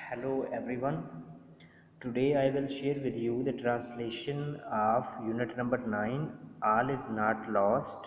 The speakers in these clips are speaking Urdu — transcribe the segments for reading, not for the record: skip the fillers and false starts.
Hello everyone. Today I will share with you the translation of unit number 9 All is not lost.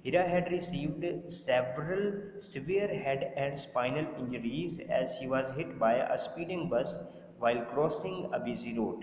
Hira had received several severe head and spinal injuries as she was hit by a speeding bus while crossing a busy road.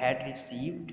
had received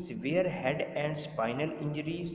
severe head and spinal injuries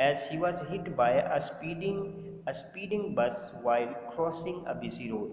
as she was hit by a speeding bus while crossing a busy road,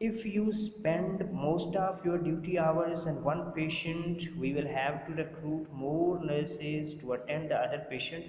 If you spend most of your duty hours on one patient, we will have to recruit more nurses to attend the other patients.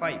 5,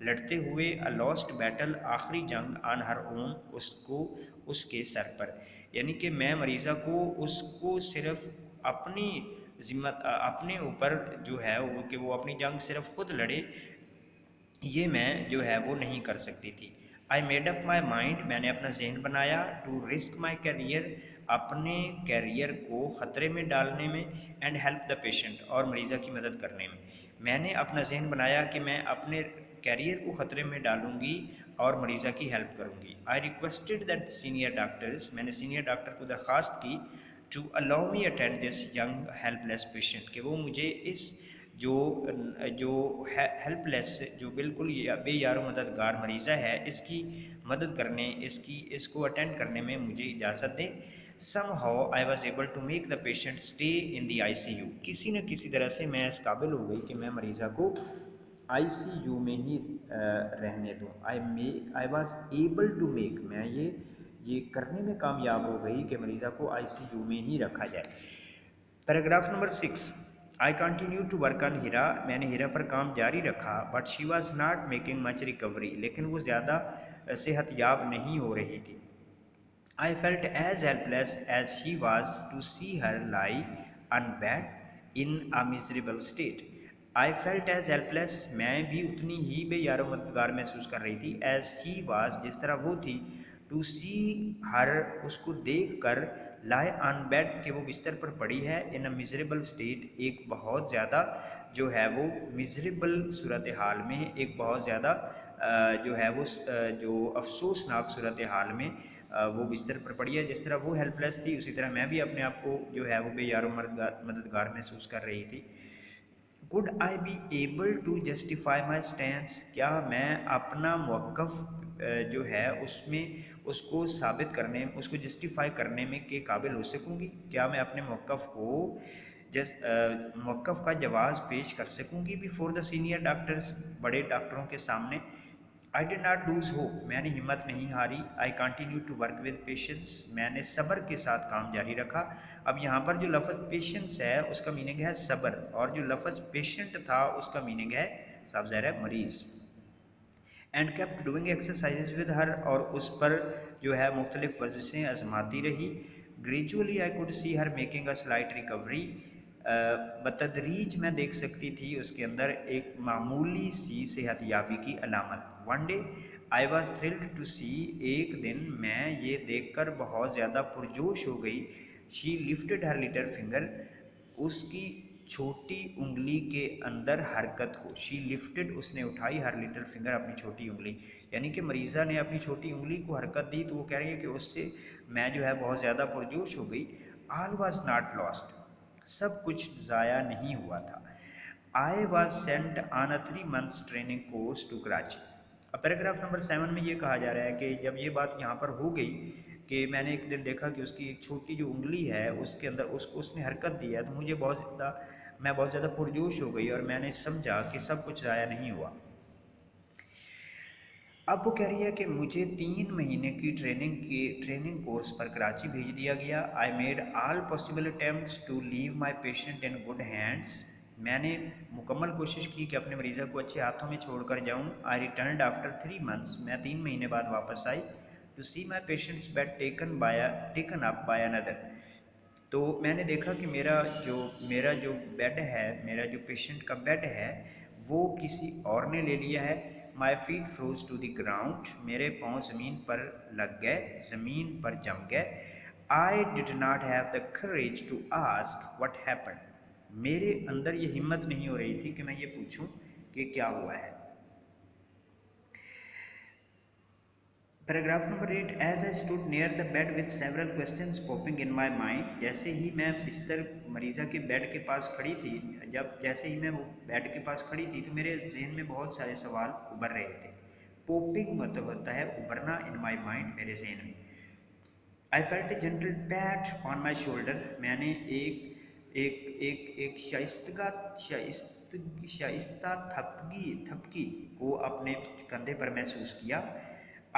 لڑتے ہوئے a lost battle آخری جنگ on her own اس کے سر پر، یعنی کہ میں مریضہ کو اس کو صرف اپنی اپنے اوپر جو ہے وہ کہ وہ اپنی جنگ صرف خود لڑے، یہ میں جو ہے وہ نہیں کر سکتی تھی۔ I made up my mind میں نے اپنا ذہن بنایا ٹو رسک مائی کیریئر اپنے کیریئر کو خطرے میں ڈالنے میں اینڈ ہیلپ دا پیشنٹ اور مریضہ کی مدد کرنے میں نے اپنا ذہن بنایا کہ میں اپنے کیریئر کو خطرے میں ڈالوں گی اور مریضہ کی ہیلپ کروں گی۔ I requested that senior doctors میں نے سینئر ڈاکٹر کو درخواست کی to allow me attend this young helpless patient کہ وہ مجھے اس جو ہیلپ لیس جو بالکل بے یار و مددگار مریضہ ہے اس کی مدد کرنے اس کو اٹینڈ کرنے میں مجھے اجازت دیں۔ somehow I was able to make the patient stay in the ICU کسی نہ کسی طرح سے میں اس قابل ہو گئی کہ میں مریضہ کو ICU میں ہی رہنے دوں۔ I was able to make میں یہ کرنے میں کامیاب ہو گئی کہ مریضہ کو ICU میں ہی رکھا جائے۔ Paragraph number 6 I continued to work on ہیرا میں نے ہیرا پر کام جاری رکھا but she was not making much recovery لیکن وہ زیادہ صحت یاب نہیں ہو رہی تھی۔ I felt as helpless as she was to see her lie on bed in a miserable state. I felt as helpless میں بھی اتنی ہی بے یار و مددگار محسوس کر رہی تھی as she was جس طرح وہ تھی to see her اس کو دیکھ کر lie on bed کہ وہ بستر پر پڑی ہے in a miserable state ایک بہت زیادہ جو ہے وہ miserable صورتحال میں ایک بہت زیادہ جو ہے وہ جو افسوسناک صورتحال میں وہ بستر پر پڑی ہے۔ جس طرح وہ ہیلپ لیس تھی اسی طرح میں بھی اپنے آپ کو جو ہے وہ بے یار و مددگار محسوس کر رہی تھی۔ Could I be able to justify my stance کیا میں اپنا موقف جو ہے اس کو ثابت کرنے اس کو جسٹیفائی کرنے میں کے قابل ہو سکوں گی؟ کیا میں اپنے موقف کا جواز پیش کر سکوں گی بیفور دا سینئر ڈاکٹرز بڑے ڈاکٹروں کے سامنے؟ I did not lose hope میں نے ہمت نہیں ہاری۔ I continued to work with patience میں نے صبر کے ساتھ کام جاری رکھا۔ اب یہاں پر جو لفظ پیشنس ہے اس کا میننگ ہے صبر اور جو لفظ پیشنٹ تھا اس کا میننگ ہے صاف ظاہر ہے مریض۔ And kept doing exercises with her اور اس پر جو ہے مختلف ورزشیں آزماتی رہی۔ Gradually I could see her making a slight recovery بتدریج میں دیکھ سکتی تھی اس کے اندر ایک معمولی سی صحت یابی کی علامت۔ One day I was thrilled to see ایک دن میں یہ دیکھ کر بہت زیادہ پرجوش ہو گئی she lifted her little finger اس کی چھوٹی انگلی کے اندر حرکت کو she lifted اس نے اٹھائی her little finger اپنی چھوٹی انگلی، یعنی کہ مریضہ نے اپنی چھوٹی انگلی کو حرکت دی تو وہ کہہ رہی ہے کہ اس سے میں جو ہے بہت زیادہ پرجوش ہو گئی۔ All was not lost سب کچھ ضائع نہیں ہوا تھا۔ I was sent on a 3 months training course to Karachi اب پیراگراف نمبر 7 میں یہ کہا جا رہا ہے کہ جب یہ بات یہاں پر ہو گئی کہ میں نے ایک دن دیکھا کہ اس کی ایک چھوٹی جو انگلی ہے اس کے اندر اس نے حرکت دی ہے تو مجھے میں بہت زیادہ پرجوش ہو گئی اور میں نے سمجھا کہ سب کچھ ضائع نہیں ہوا۔ اب وہ کہہ رہی ہے کہ مجھے 3 مہینے کی ٹریننگ کورس پر کراچی بھیج دیا گیا۔ I made all possible attempts to leave my patient in good hands میں نے مکمل کوشش کی کہ اپنے مریضہ کو اچھے ہاتھوں میں چھوڑ کر جاؤں۔ I returned after 3 months میں 3 مہینے بعد واپس آئی to see my patient's bed taken up by another تو میں نے دیکھا کہ میرا جو بیڈ ہے میرا جو پیشنٹ کا بیڈ ہے وہ کسی اور نے لے لیا ہے۔ My feet froze to the ground میرے پاؤں زمین پر لگ گئے زمین پر جم گئے۔ I did not have the courage to ask what happened میرے اندر یہ ہمت نہیں ہو رہی تھی کہ میں یہ پوچھوں کہ کیا ہوا ہے۔ Paragraph number 8 As I stood near the bed with several questions popping in my mind جیسے ہی میں مریضہ کے بیڈ کے پاس کھڑی تھی جیسے ہی میں وہ بیڈ کے پاس کھڑی تھی تو میرے ذہن میں بہت سارے سوال ابھر رہے تھے۔ پوپنگ مطلب ہوتا ہے ابھرنا in my mind میرے ذہن میں۔ I felt a gentle pat on my shoulder میں نے ایک شائستہ تھپکی کو اپنے کندھے پر محسوس کیا۔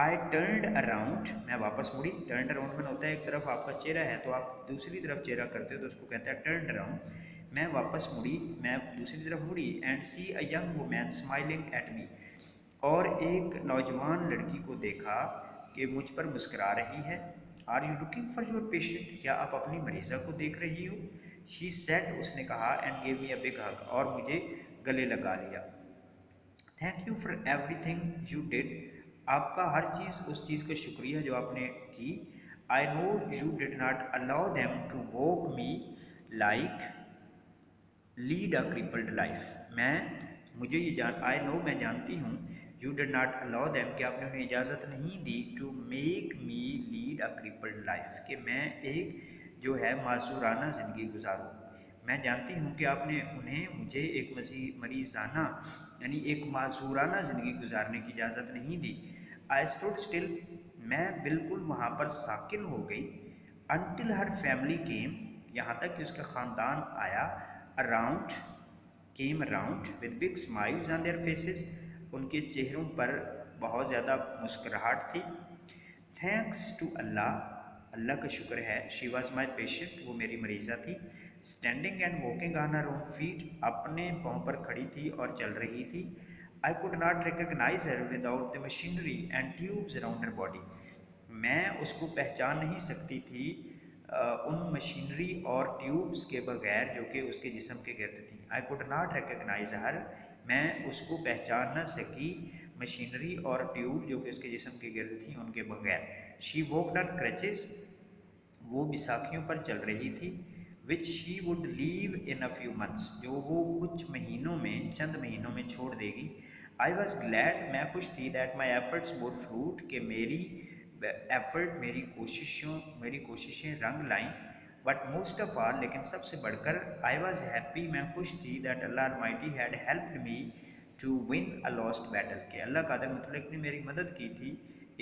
I turned around میں واپس مڑی۔ turned around میں ہوتا ہے ایک طرف آپ کا چہرہ ہے تو آپ دوسری طرف چہرہ کرتے ہو تو اس کو کہتے ہیں turned around میں واپس مڑی میں دوسری طرف مڑی and see a young woman smiling at me اور ایک نوجوان لڑکی کو دیکھا کہ مجھ پر مسکرا رہی ہے. Are you looking for your patient? کیا آپ اپنی مریضہ کو دیکھ رہی ہو؟ شی سیٹ، اس نے کہا، and gave me a big hug, اور مجھے گلے لگا لیا. Thank you for everything you did, آپ کا ہر چیز، اس چیز کا شکریہ جو آپ نے کی. I know you did not allow them to woke me like lead a crippled life. مجھے یہ آئی نو، میں جانتی ہوں، you did not allow them, کہ آپ نے انہیں اجازت نہیں دی، to make me lead a crippled life, کہ میں ایک جو ہے معذورانہ زندگی گزاروں. میں جانتی ہوں کہ آپ نے مجھے ایک مریضانہ یعنی ایک معذورانہ زندگی گزارنے کی اجازت نہیں دی. آئی اسٹوڈ اسٹل، میں بالکل وہاں پر ساکن ہو گئی. انٹل ہر فیملی کیم، یہاں تک کہ اس کا خاندان آیا. Around came around with big smiles on their faces, ان کے چہروں پر بہت زیادہ مسکراہٹ تھی. تھینکس ٹو اللہ، اللہ کا شکر ہے. شی واز مائی پیشنٹ، وہ میری مریضہ تھی. Standing and walking on her own feet, اپنے پاؤں پر کھڑی تھی اور چل رہی تھی. I could not recognise her without the machinery and tubes around her body, میں اس کو پہچان نہیں سکتی تھی ان مشینری اور ٹیوبز کے بغیر جو کہ اس کے جسم کے گرد تھیں. آئی کوڈ ناٹ ریکگنائز ہر، میں اس کو پہچان نہ سکی مشینری اور ٹیوب جو کہ اس کے جسم کے گرد تھیں ان کے بغیر. شی واکڈ آن کرچز، وہ بیساکھیوں پر چل رہی تھی. Which she would leave in a few months, جو وہ کچھ مہینوں میں، چند مہینوں میں چھوڑ دے گی. آئی واز گلیڈ، میں خوش تھی، that my efforts would fruit, کہ میری ایفرٹ، میری کوششیں رنگ لائیں. بٹ موسٹ آف آل، لیکن سب سے بڑھ کر، آئی واز ہیپی، میں خوش تھی، that Allah almighty had helped me to win a last battle, کہ اللہ قادر مطلق نے میری مدد کی تھی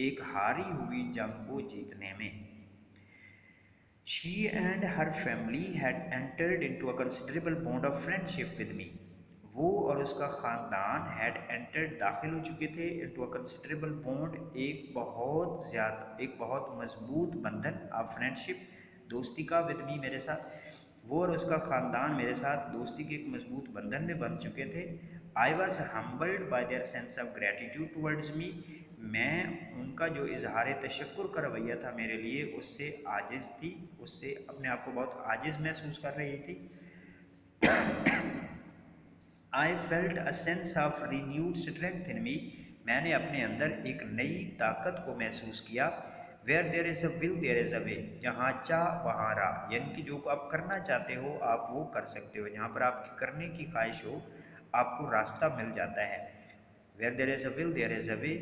ایک ہاری ہوئی جنگ کو جیتنے میں. She and her family had entered into a considerable bond of friendship with me. وہ اور اس کا خاندان had entered، داخل ہو چکے تھے، into a considerable bond، ایک بہت مضبوط بندھن of friendship، دوستی کا، with me، میرے ساتھ. وہ اور اس کا خاندان میرے ساتھ دوستی کے ایک مضبوط بندھن میں بندھ چکے تھے. I was humbled by their sense of gratitude towards me، میں ان کا جو اظہار تشکر کا رویہ تھا میرے لیے، اس سے عاجز تھی، اس سے اپنے آپ کو بہت عاجز محسوس کر رہی تھی. I felt a sense of renewed strength in me، میں نے اپنے اندر ایک نئی طاقت کو محسوس کیا. Where there is a will there is a way، جہاں چاہ وہاں راہ، یعنی کہ جو آپ کرنا چاہتے ہو آپ وہ کر سکتے ہو، جہاں پر آپ کی کرنے کی خواہش ہو آپ کو راستہ مل جاتا ہے. Where there is a will there is a way.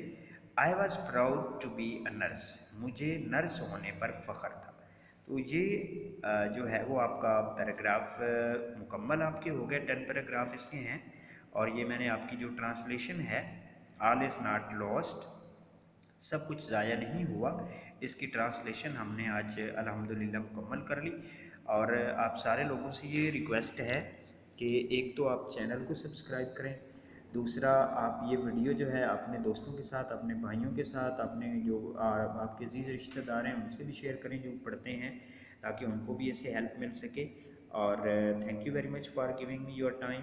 I was proud to be a nurse، مجھے نرس ہونے پر فخر تھا. تو یہ جو ہے وہ آپ کا پیراگراف مکمل آپ کے ہو گئے، 10 پیراگراف اس کے ہیں. اور یہ میں نے آپ کی جو ٹرانسلیشن ہے، آل از ناٹ لاسٹ، سب کچھ ضائع نہیں ہوا، اس کی ٹرانسلیشن ہم نے آج الحمدللہ مکمل کر لی. اور آپ سارے لوگوں سے یہ ریکویسٹ ہے کہ ایک تو آپ چینل کو سبسکرائب کریں، دوسرا آپ یہ ویڈیو جو ہے اپنے دوستوں کے ساتھ، اپنے بھائیوں کے ساتھ، اپنے جو آپ کے عزیز رشتہ دار ہیں ان سے بھی شیئر کریں جو پڑھتے ہیں، تاکہ ان کو بھی اس سے ہیلپ مل سکے. اور thank you very much for giving me your time.